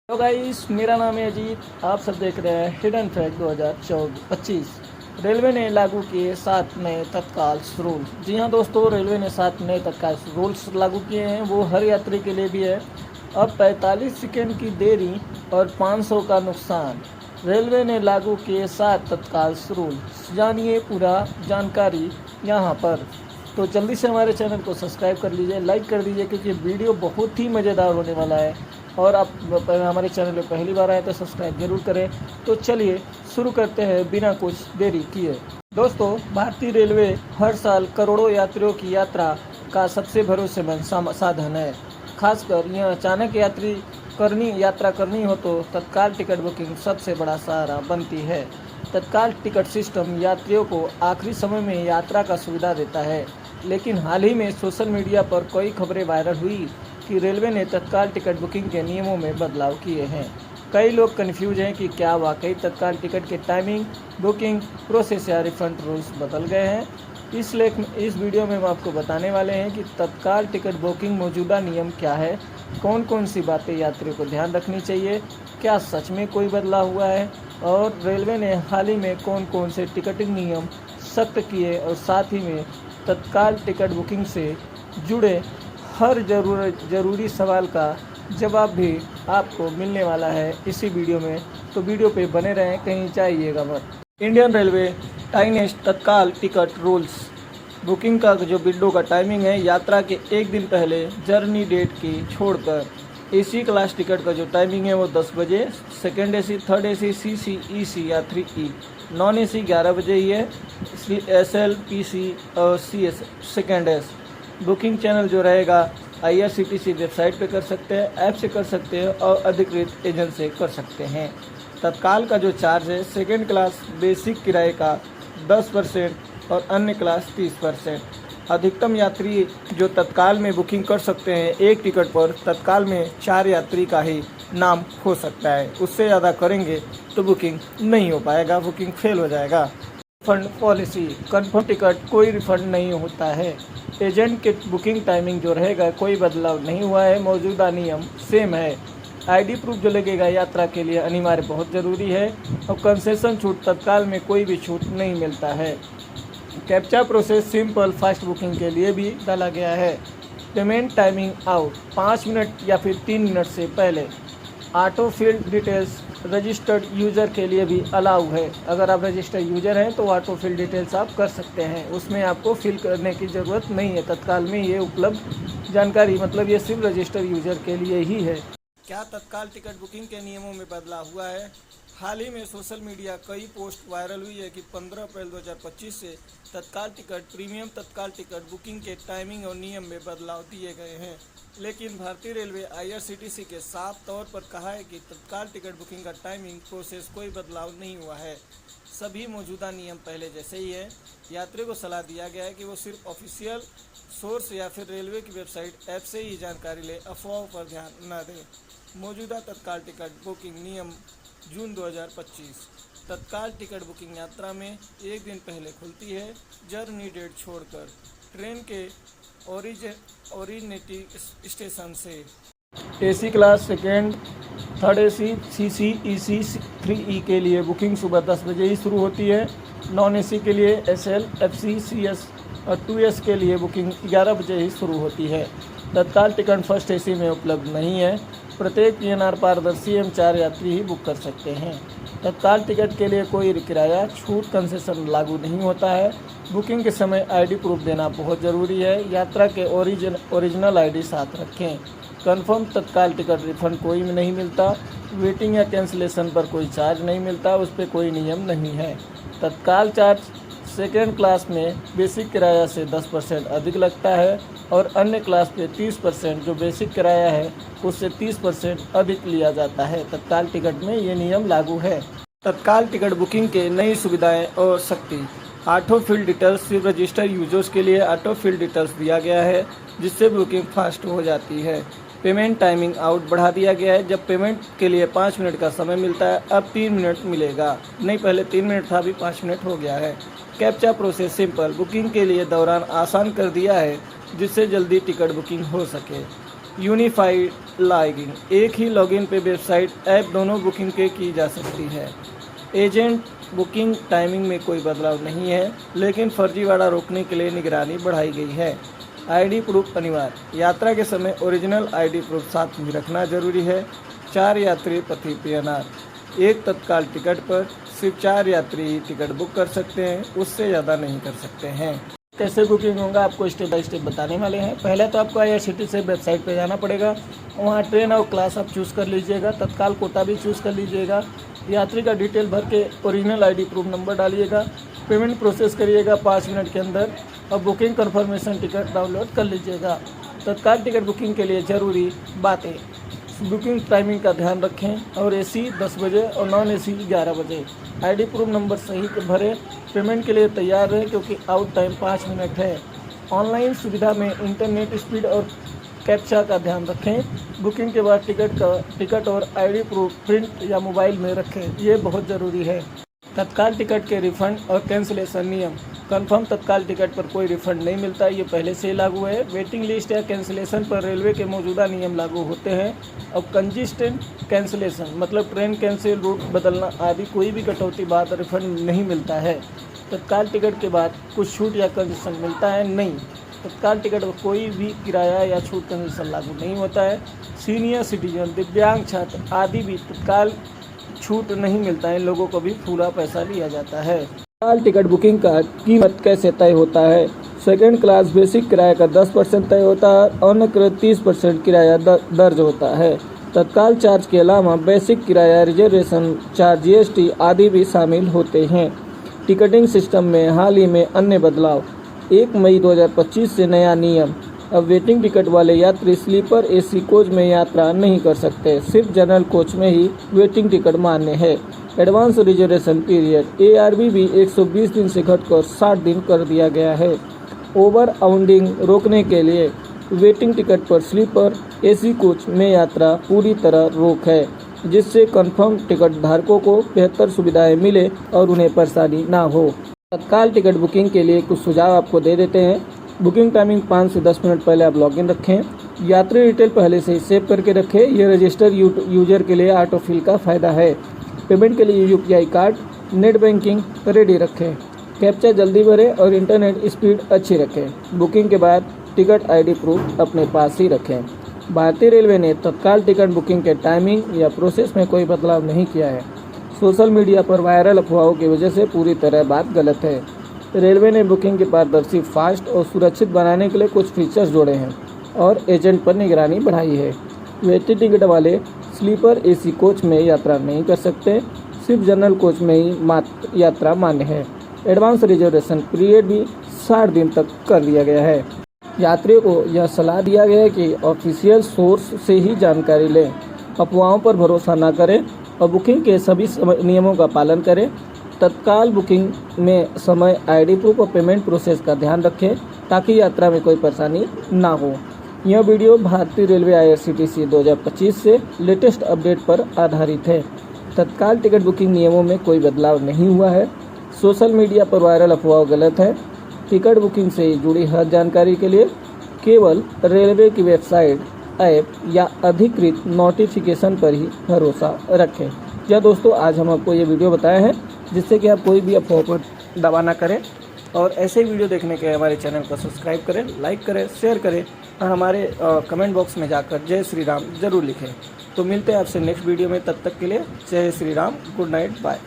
Hello guys, मेरा नाम है अजीत। आप सब देख रहे हैं हिडन फैक्ट 2025। रेलवे ने लागू किए 7 नए तत्काल रूल। जी हाँ दोस्तों, रेलवे ने 7 नए तत्काल रूल्स लागू किए हैं। वो हर यात्री के लिए भी है। अब 45 सेकंड की देरी और 500 का नुकसान। रेलवे ने लागू किए 7 तत्काल रूल। जानिए पूरा जानकारी यहाँ पर। तो जल्दी से हमारे चैनल को सब्सक्राइब कर लीजिए, लाइक कर दीजिए, क्योंकि वीडियो बहुत ही मज़ेदार होने वाला है। और आप हमारे चैनल पर पहली बार आए तो सब्सक्राइब जरूर करें। तो चलिए शुरू करते हैं बिना कुछ देरी किए। दोस्तों, भारतीय रेलवे हर साल करोड़ों यात्रियों की यात्रा का सबसे भरोसेमंद साधन है। खासकर यह अचानक यात्रा करनी हो तो तत्काल टिकट बुकिंग सबसे बड़ा सहारा बनती है। तत्काल टिकट सिस्टम यात्रियों को आखिरी समय में यात्रा का सुविधा देता है। लेकिन हाल ही में सोशल मीडिया पर कई खबरें वायरल हुई कि रेलवे ने तत्काल टिकट बुकिंग के नियमों में बदलाव किए हैं। कई लोग कन्फ्यूज हैं कि क्या वाकई तत्काल टिकट के टाइमिंग, बुकिंग प्रोसेस या रिफंड रूल्स बदल गए हैं। इस वीडियो में हम आपको बताने वाले हैं कि तत्काल टिकट बुकिंग मौजूदा नियम क्या है, कौन कौन सी बातें यात्रियों को ध्यान रखनी चाहिए, क्या सच में कोई बदलाव हुआ है, और रेलवे ने हाल ही में कौन कौन से टिकटिंग नियम सख्त किए, और साथ ही में तत्काल टिकट बुकिंग से जुड़े हर ज़रूरी सवाल का जवाब भी आपको मिलने वाला है इसी वीडियो में। तो वीडियो पे बने रहें, कहीं जाइएगा मत। इंडियन रेलवे टाइनेस्ट तत्काल टिकट रूल्स। बुकिंग का जो विंडो का टाइमिंग है, यात्रा के एक दिन पहले जर्नी डेट की छोड़कर एसी क्लास टिकट का जो टाइमिंग है वो 10 बजे, second AC, third AC, CC, EC या 3E, नॉन एसी 11 बजे ही है, SL, PC और CS second S. Booking channel जो रहेगा IRCTC वेबसाइट पे कर सकते हैं, ऐप से कर सकते हैं और अधिकृत एजेंट से कर सकते हैं। तत्काल का जो चार्ज है, सेकेंड क्लास बेसिक किराए का 10% और अन्य क्लास 30%। अधिकतम यात्री जो तत्काल में बुकिंग कर सकते हैं, एक टिकट पर तत्काल में 4 यात्री का ही नाम हो सकता है। उससे ज़्यादा करेंगे तो बुकिंग नहीं हो पाएगा, बुकिंग फेल हो जाएगा। Refund policy. कन्फर्म टिकट कोई रिफंड नहीं होता है। एजेंट के बुकिंग टाइमिंग जो रहेगा कोई बदलाव नहीं हुआ है, मौजूदा नियम सेम है। ID प्रूफ जो लगेगा यात्रा के लिए अनिवार्य बहुत ज़रूरी है। और कंसेशन छूट, तत्काल में कोई भी छूट नहीं मिलता है। Captcha process simple fast booking के लिए भी डाला गया है। पेमेंट टाइमिंग आउट 5 मिनट या फिर 3 मिनट से पहले। Auto field details registered user के लिए भी अलाउ है। अगर आप रजिस्टर्ड यूज़र हैं तो ऑटो फील्ड डिटेल्स आप कर सकते हैं, उसमें आपको फिल करने की ज़रूरत नहीं है। तत्काल में ये उपलब्ध जानकारी, मतलब ये सिर्फ रजिस्टर्ड यूज़र के लिए ही है। क्या तत्काल टिकट बुकिंग के नियमों में बदलाव हुआ है? हाल ही में सोशल मीडिया कई पोस्ट वायरल हुई है कि 15 अप्रैल 2025 से तत्काल टिकट, प्रीमियम तत्काल टिकट बुकिंग के टाइमिंग और नियम में बदलाव दिए गए हैं। लेकिन भारतीय रेलवे IRCTC के साफ तौर पर कहा है कि तत्काल टिकट बुकिंग का टाइमिंग प्रोसेस कोई बदलाव नहीं हुआ है। सभी मौजूदा नियम पहले जैसे ही है। यात्री को सलाह दिया गया है कि वो सिर्फ ऑफिशियल सोर्स या फिर रेलवे की वेबसाइट, ऐप से ही जानकारी ले, अफवाहों पर ध्यान न दें। मौजूदा तत्काल टिकट बुकिंग नियम जून 2025। तत्काल टिकट बुकिंग यात्रा में एक दिन पहले खुलती है, जर्नी डेट छोड़कर ट्रेन के ओरिजिनेटी स्टेशन से। AC class second, third AC, CC, EC, 3E के लिए बुकिंग सुबह 10 बजे ही शुरू होती है। नॉन AC के लिए SL, FC, CS और 2S के लिए बुकिंग 11 बजे ही शुरू होती है। तत्काल टिकट फर्स्ट AC में उपलब्ध नहीं है। प्रत्येक PNR पारदर्शी एवं 4 यात्री ही बुक कर सकते हैं। तत्काल टिकट के लिए कोई किराया, छूट, कंसेशन लागू नहीं होता है। बुकिंग के समय ID प्रूफ देना बहुत ज़रूरी है। यात्रा के ओरिजिनल ID साथ रखें। कंफर्म तत्काल टिकट रिफंड कोई नहीं मिलता। वेटिंग या कैंसिलेशन पर कोई चार्ज नहीं मिलता, उस पर कोई नियम नहीं है। तत्काल चार्ज सेकेंड क्लास में बेसिक किराया से 10% अधिक लगता है और अन्य क्लास पे 30%, जो बेसिक किराया है उससे 30% अधिक लिया जाता है। तत्काल टिकट में ये नियम लागू है। तत्काल टिकट बुकिंग के नई सुविधाएं और सख्ती। ऑटो फील्ड डिटेल्स सिर्फ रजिस्टर्ड यूजर्स के लिए ऑटो फील्ड डिटेल्स दिया गया है, जिससे बुकिंग फास्ट हो जाती है। पेमेंट टाइमिंग आउट बढ़ा दिया गया है। जब पेमेंट के लिए 5 मिनट का समय मिलता है, अब 3 मिनट मिलेगा। नहीं, पहले 3 मिनट था, अभी 5 मिनट हो गया है। कैप्चा प्रोसेस सिंपल बुकिंग के लिए दौरान आसान कर दिया है, जिससे जल्दी टिकट बुकिंग हो सके। यूनिफाइड लॉगिन, एक ही लॉगिन पे वेबसाइट ऐप दोनों बुकिंग के की जा सकती है। एजेंट बुकिंग टाइमिंग में कोई बदलाव नहीं है, लेकिन फर्जीवाड़ा रोकने के लिए निगरानी बढ़ाई गई है। आईडी प्रूफ अनिवार्य, यात्रा के समय ओरिजिनल आईडी प्रूफ साथ में रखना जरूरी है। 4 यात्री प्रति पीएनआर, एक तत्काल टिकट पर सिर्फ 4 यात्री ही टिकट बुक कर सकते हैं, उससे ज़्यादा नहीं कर सकते हैं। कैसे बुकिंग होगा आपको स्टेप बाय स्टेप बताने वाले हैं। पहले तो आपको IRCTC वेबसाइट पे जाना पड़ेगा, वहाँ ट्रेन और क्लास आप चूज़ कर लीजिएगा, तत्काल कोटा भी चूज़ कर लीजिएगा, यात्री का डिटेल भर के ओरिजिनल आईडी प्रूफ नंबर डालिएगा, पेमेंट प्रोसेस करिएगा 5 मिनट के अंदर और बुकिंग कंफर्मेशन टिकट डाउनलोड कर लीजिएगा। तत्काल टिकट बुकिंग के लिए ज़रूरी बातें, बुकिंग टाइमिंग का ध्यान रखें और AC 10 बजे और नॉन AC 11 बजे। आईडी प्रूफ नंबर सही भरें, पेमेंट के लिए तैयार रहें क्योंकि आउट टाइम 5 मिनट है। ऑनलाइन सुविधा में इंटरनेट स्पीड और कैप्चा का ध्यान रखें। बुकिंग के बाद टिकट और आईडी प्रूफ प्रिंट या मोबाइल में रखें, ये बहुत ज़रूरी है। तत्काल टिकट के रिफ़ंड और कैंसिलेशन नियम, कंफर्म तत्काल टिकट पर कोई रिफ़ंड नहीं मिलता, ये पहले से ही लागू है। वेटिंग लिस्ट या कैंसिलेशन पर रेलवे के मौजूदा नियम लागू होते हैं। और कंजिस्टेंट कैंसिलेशन मतलब ट्रेन कैंसिल, रूट बदलना आदि कोई भी कटौती बाद रिफ़ंड नहीं मिलता है। तत्काल टिकट के बाद कुछ छूट या कंसेशन मिलता है नहीं। तत्काल टिकट पर कोई भी किराया या छूट कंसेशन लागू नहीं होता है। सीनियर सिटीजन, दिव्यांग छात्र आदि भी तत्काल छूट नहीं मिलता है, इन लोगों को भी पूरा पैसा लिया जाता है। तत्काल टिकट बुकिंग का कीमत कैसे तय होता है। सेकंड क्लास बेसिक किराया का 10% तय होता है और अन्य 30% किराया दर्ज होता है। तत्काल चार्ज के अलावा बेसिक किराया, रिजर्वेशन चार्ज, GST आदि भी शामिल होते हैं। टिकटिंग सिस्टम में हाल ही में अन्य बदलाव, 1 मई 2025 से नया नियम, अब वेटिंग टिकट वाले यात्री स्लीपर AC कोच में यात्रा नहीं कर सकते, सिर्फ जनरल कोच में ही वेटिंग टिकट मान्य है। एडवांस रिजर्वेशन पीरियड ARB भी 120 दिन से घटकर 60 दिन कर दिया गया है। ओवर आउंडिंग रोकने के लिए वेटिंग टिकट पर स्लीपर AC कोच में यात्रा पूरी तरह रोक है, जिससे कंफर्म टिकट धारकों को बेहतर सुविधाएं मिले और उन्हें परेशानी ना हो। तत्काल टिकट बुकिंग के लिए कुछ सुझाव आपको दे देते हैं। बुकिंग टाइमिंग 5 से 10 मिनट पहले आप लॉगिन रखें। यात्री डिटेल पहले से ही सेव करके रखें, यह रजिस्टर यूजर के लिए ऑटोफिल का फ़ायदा है। पेमेंट के लिए UPI card, net banking ready रखें। कैप्चा जल्दी भरें और इंटरनेट स्पीड अच्छी रखें। बुकिंग के बाद टिकट आईडी प्रूफ अपने पास ही रखें। भारतीय रेलवे ने तत्काल टिकट बुकिंग के टाइमिंग या प्रोसेस में कोई बदलाव नहीं किया है। सोशल मीडिया पर वायरल अफवाहों की वजह से पूरी तरह बात गलत है। रेलवे ने बुकिंग की पारदर्शी, फास्ट और सुरक्षित बनाने के लिए कुछ फीचर्स जोड़े हैं और एजेंट पर निगरानी बढ़ाई है। वेटिंग टिकट वाले स्लीपर AC कोच में यात्रा नहीं कर सकते, सिर्फ जनरल कोच में ही यात्रा मान्य है। एडवांस रिजर्वेशन पीरियड भी 60 दिन तक कर दिया गया है। यात्रियों को यह सलाह दिया गया है कि ऑफिशियल सोर्स से ही जानकारी लें, अफवाहों पर भरोसा न करें और बुकिंग के सभी नियमों का पालन करें। तत्काल बुकिंग में समय, आईडी प्रूफ और पेमेंट प्रोसेस का ध्यान रखें ताकि यात्रा में कोई परेशानी ना हो। यह वीडियो भारतीय रेलवे IRCTC 2025 से लेटेस्ट अपडेट पर आधारित है। तत्काल टिकट बुकिंग नियमों में कोई बदलाव नहीं हुआ है। सोशल मीडिया पर वायरल अफवाह गलत है। टिकट बुकिंग से जुड़ी हर जानकारी के लिए केवल रेलवे की वेबसाइट, ऐप या अधिकृत नोटिफिकेशन पर ही भरोसा रखें। या दोस्तों, आज हम आपको ये वीडियो बताया है जिससे कि आप कोई भी अफवाह पर दवा ना करें और ऐसे ही वीडियो देखने के लिए हमारे चैनल को सब्सक्राइब करें, लाइक करें, शेयर करें और हमारे कमेंट बॉक्स में जाकर जय श्री राम ज़रूर लिखें। तो मिलते हैं आपसे नेक्स्ट वीडियो में, तब तक के लिए जय Shri Ram, good night, bye.